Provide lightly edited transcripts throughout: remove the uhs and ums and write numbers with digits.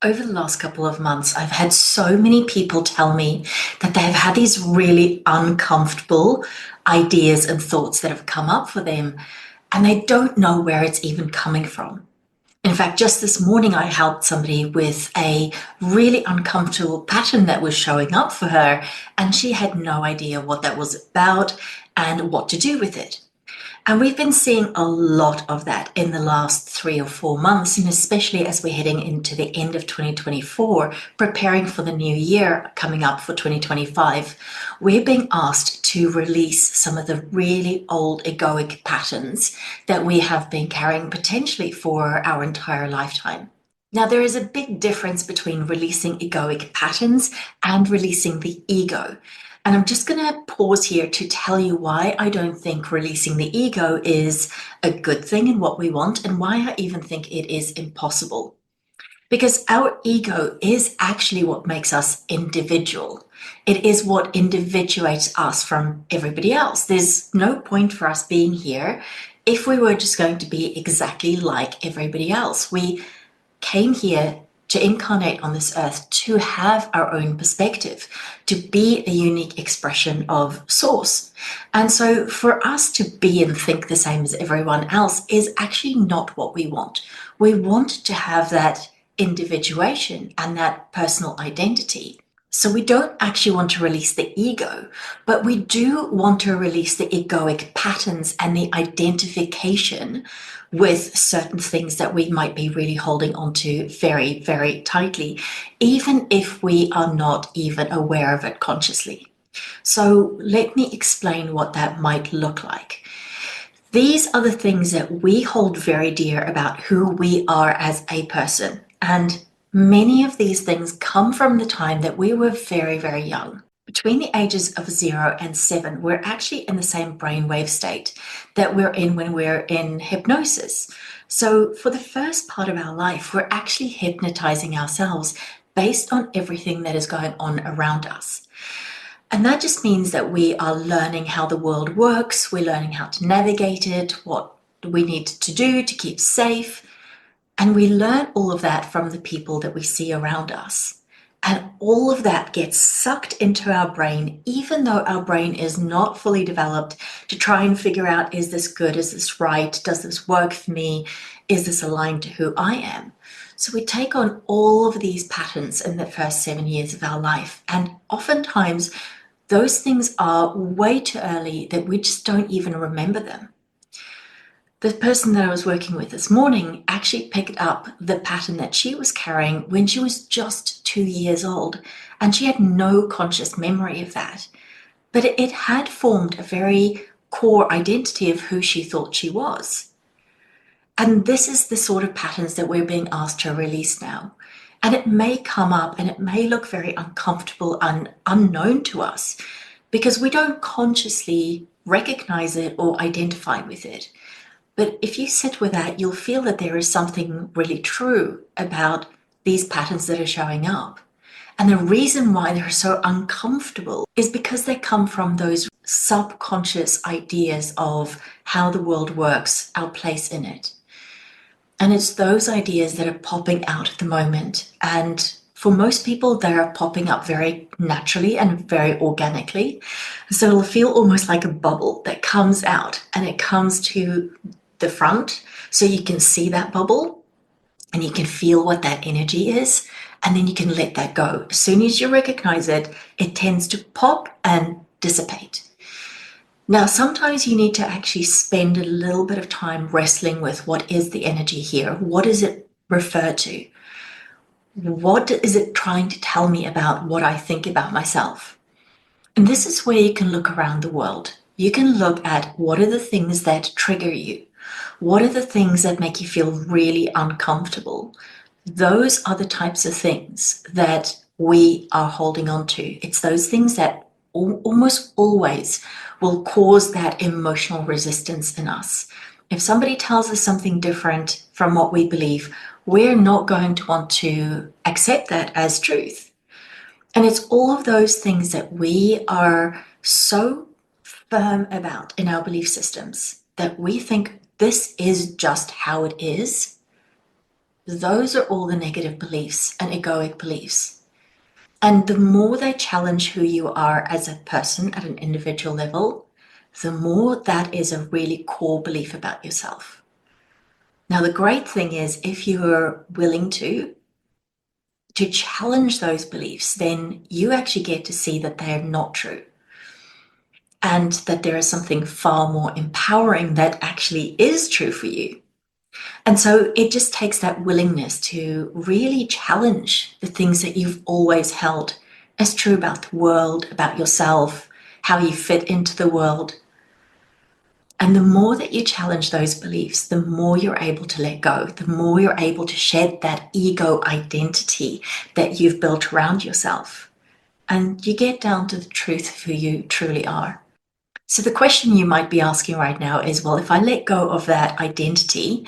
Over the last couple of months, I've had so many people tell me that they've had these really uncomfortable ideas and thoughts that have come up for them, and they don't know where it's even coming from. In fact, just this morning, I helped somebody with a really uncomfortable pattern that was showing up for her, and she had no idea what that was about and what to do with it. And we've been seeing a lot of that in the last 3 or 4 months, and especially as we're heading into the end of 2024, preparing for the new year coming up for 2025. We're being asked to release some of the really old egoic patterns that we have been carrying potentially for our entire lifetime. Now, there is a big difference between releasing egoic patterns and releasing the ego. And I'm just going to pause here to tell you why I don't think releasing the ego is a good thing and what we want, and why I even think it is impossible. Because our ego is actually what makes us individual. It is what individuates us from everybody else. There's no point for us being here if we were just going to be exactly like everybody else. We came here to incarnate on this earth to have our own perspective, to be a unique expression of source. And so for us to be and think the same as everyone else is actually not what we want. We want to have that individuation and that personal identity. So we don't actually want to release the ego, but we do want to release the egoic patterns and the identification with certain things that we might be really holding on to very, very tightly, even if we are not even aware of it consciously. So let me explain what that might look like. These are the things that we hold very dear about who we are as a person. And many of these things come from the time that we were very, very young. Between the ages of 0 and 7, we're actually in the same brainwave state that we're in when we're in hypnosis. So for the first part of our life, we're actually hypnotizing ourselves based on everything that is going on around us. And that just means that we are learning how the world works, we're learning how to navigate it, what we need to do to keep safe. And we learn all of that from the people that we see around us. And all of that gets sucked into our brain, even though our brain is not fully developed, to try and figure out, is this good? Is this right? Does this work for me? Is this aligned to who I am? So we take on all of these patterns in the first 7 years of our life. And oftentimes, those things are way too early that we just don't even remember them. The person that I was working with this morning actually picked up the pattern that she was carrying when she was just 2 years old, and she had no conscious memory of that. But it had formed a very core identity of who she thought she was. And this is the sort of patterns that we're being asked to release now. And it may come up and it may look very uncomfortable and unknown to us because we don't consciously recognize it or identify with it. But if you sit with that, you'll feel that there is something really true about these patterns that are showing up. And the reason why they're so uncomfortable is because they come from those subconscious ideas of how the world works, our place in it. And it's those ideas that are popping out at the moment. And for most people, they're popping up very naturally and very organically. So it'll feel almost like a bubble that comes out and it comes to the front. So you can see that bubble and you can feel what that energy is. And then you can let that go. As soon as you recognize it, it tends to pop and dissipate. Now, sometimes you need to actually spend a little bit of time wrestling with what is the energy here? What does it refer to? What is it trying to tell me about what I think about myself? And this is where you can look around the world. You can look at what are the things that trigger you? What are the things that make you feel really uncomfortable? Those are the types of things that we are holding on to. It's those things that almost always will cause that emotional resistance in us. If somebody tells us something different from what we believe, we're not going to want to accept that as truth. And it's all of those things that we are so firm about in our belief systems that we think this is just how it is. those are all the negative beliefs and egoic beliefs. And the more they challenge who you are as a person at an individual level, the more that is a really core belief about yourself. Now, the great thing is if you're willing to challenge those beliefs, then you actually get to see that they're not true and that there is something far more empowering that actually is true for you. And so it just takes that willingness to really challenge the things that you've always held as true about the world, about yourself, how you fit into the world. And the more that you challenge those beliefs, the more you're able to let go, the more you're able to shed that ego identity that you've built around yourself. And you get down to the truth of who you truly are. So the question you might be asking right now is, well, if I let go of that identity,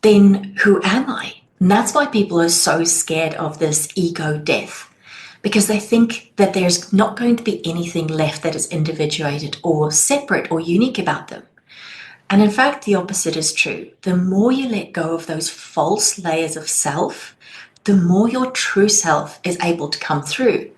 then who am I? And that's why people are so scared of this ego death, because they think that there's not going to be anything left that is individuated or separate or unique about them. And in fact, the opposite is true. The more you let go of those false layers of self, the more your true self is able to come through.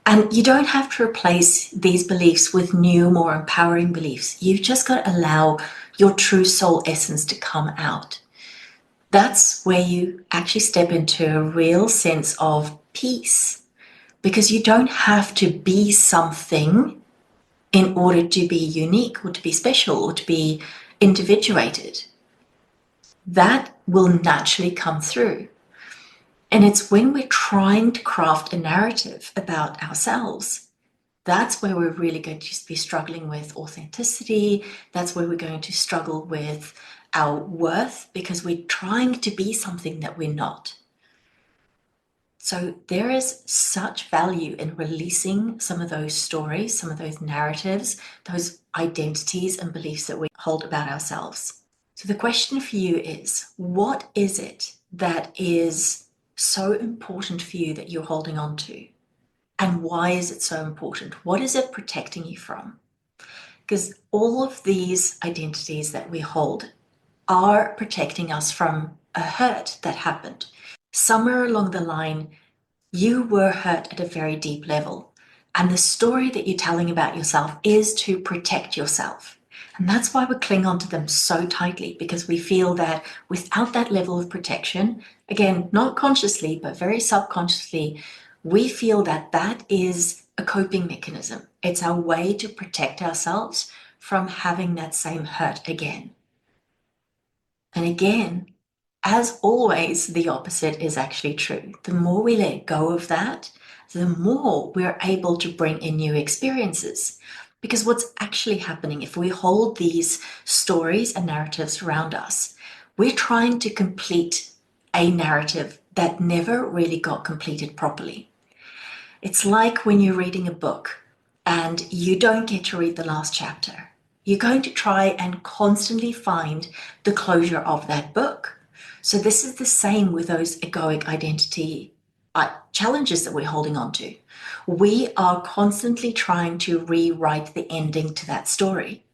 And you don't have to replace these beliefs with new, more empowering beliefs. You've just got to allow your true soul essence to come out. That's where you actually step into a real sense of peace, because you don't have to be something in order to be unique or to be special or to be individuated. That will naturally come through. And it's when we're trying to craft a narrative about ourselves, that's where we're really going to be struggling with authenticity. That's where we're going to struggle with our worth, because we're trying to be something that we're not. So there is such value in releasing some of those stories, some of those narratives, those identities and beliefs that we hold about ourselves. So the question for you is, what is it that is so important for you that you're holding on to? And why is it so important? What is it protecting you from? Because all of these identities that we hold are protecting us from a hurt that happened. Somewhere along the line, you were hurt at a very deep level. And the story that you're telling about yourself is to protect yourself. And that's why we cling onto them so tightly, because we feel that without that level of protection, again, not consciously, but very subconsciously, we feel that that is a coping mechanism. It's our way to protect ourselves from having that same hurt again. And again, as always, the opposite is actually true. The more we let go of that, the more we're able to bring in new experiences. Because what's actually happening if we hold these stories and narratives around us, we're trying to complete a narrative that never really got completed properly. It's like when you're reading a book and you don't get to read the last chapter. You're going to try and constantly find the closure of that book. So this is the same with those egoic identity challenges that we're holding on to. We are constantly trying to rewrite the ending to that story.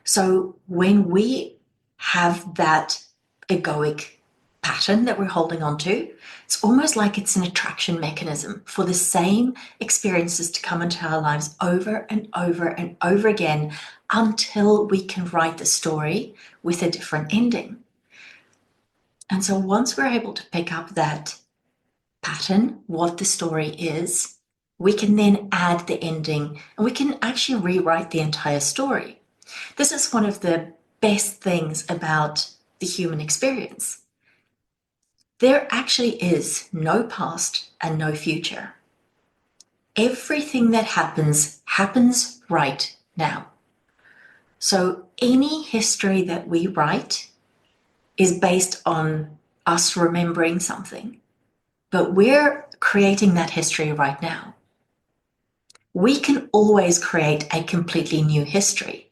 So when we have that egoic pattern that we're holding on to, it's almost like it's an attraction mechanism for the same experiences to come into our lives over and over and over again until we can write the story with a different ending. And so once we're able to pick up that pattern, what the story is, we can then add the ending and we can actually rewrite the entire story. This is one of the best things about the human experience. There actually is no past and no future. Everything that happens right now. So any history that we write is based on us remembering something, but we're creating that history right now. We can always create a completely new history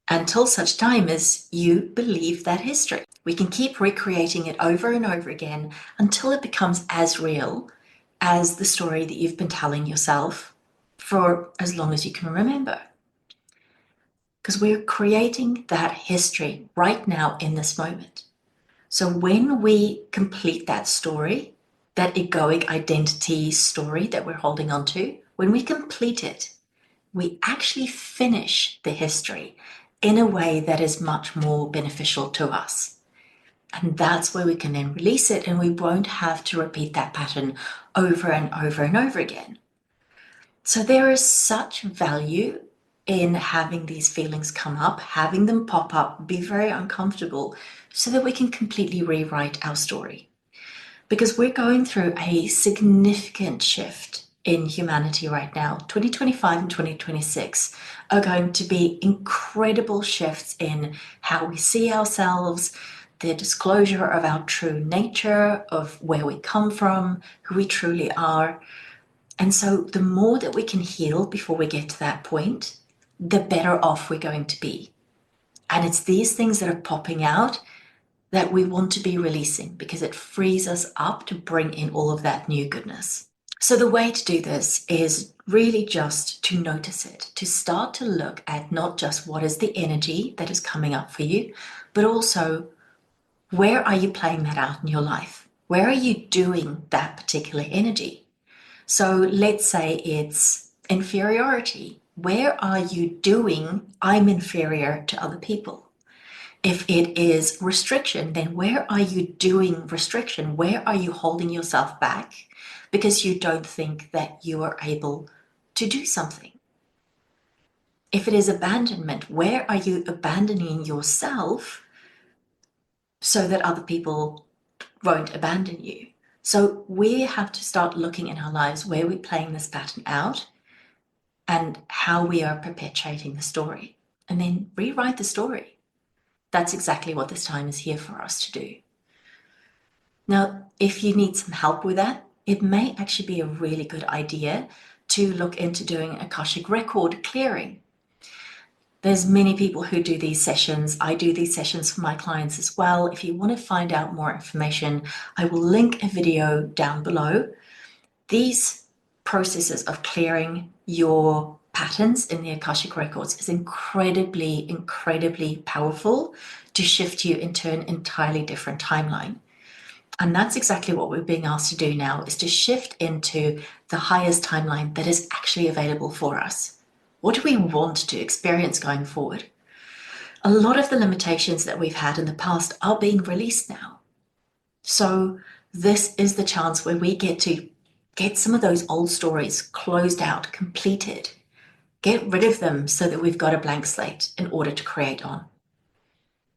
until such time as you believe that history. We can keep recreating it over and over again until it becomes as real as the story that you've been telling yourself for as long as you can remember. Because we're creating that history right now in this moment. So when we complete that story, that egoic identity story that we're holding on to, when we complete it, we actually finish the history in a way that is much more beneficial to us. And that's where we can then release it, and we won't have to repeat that pattern over and over and over again. So there is such value in having these feelings come up, having them pop up, be very uncomfortable, so that we can completely rewrite our story. Because we're going through a significant shift in humanity right now. 2025 and 2026 are going to be incredible shifts in how we see ourselves, the disclosure of our true nature, of where we come from, who we truly are. And so the more that we can heal before we get to that point, the better off we're going to be. And it's these things that are popping out that we want to be releasing, because it frees us up to bring in all of that new goodness. So the way to do this is really just to notice it, to start to look at not just what is the energy that is coming up for you, but also where are you playing that out in your life? Where are you doing that particular energy? So let's say it's inferiority. Where are you doing I'm inferior to other people? If it is restriction, then where are you doing restriction? Where are you holding yourself back because you don't think that you are able to do something? If it is abandonment, where are you abandoning yourself so that other people won't abandon you? So we have to start looking in our lives where we're playing this pattern out and how we are perpetuating the story, and then rewrite the story. That's exactly what this time is here for us to do. Now, if you need some help with that, it may actually be a really good idea to look into doing Akashic record clearing. There's many people who do these sessions. I do these sessions for my clients as well. If you want to find out more information, I will link a video down below. These processes of clearing your patterns in the Akashic records is incredibly, incredibly powerful to shift you into an entirely different timeline. And that's exactly what we're being asked to do now, is to shift into the highest timeline that is actually available for us. What do we want to experience going forward? A lot of the limitations that we've had in the past are being released now. So this is the chance where we get to get some of those old stories closed out, completed, get rid of them so that we've got a blank slate in order to create on.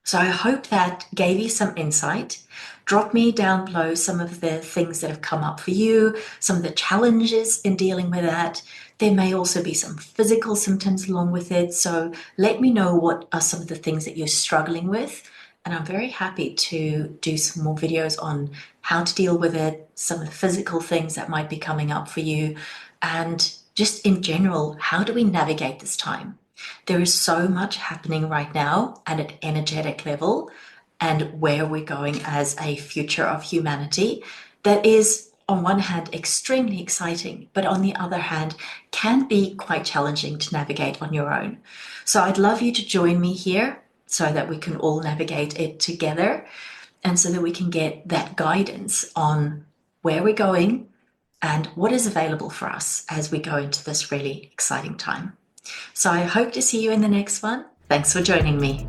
So I hope that gave you some insight. Drop me down below some of the things that have come up for you, some of the challenges in dealing with that. There may also be some physical symptoms along with it. So let me know what are some of the things that you're struggling with. And I'm very happy to do some more videos on how to deal with it, some of the physical things that might be coming up for you, and just in general, how do we navigate this time? There is so much happening right now at an energetic level, and where we're going as a future of humanity that is, on one hand, extremely exciting, but on the other hand, can be quite challenging to navigate on your own. So I'd love you to join me here so that we can all navigate it together, and so that we can get that guidance on where we're going and what is available for us as we go into this really exciting time. So I hope to see you in the next one. Thanks for joining me.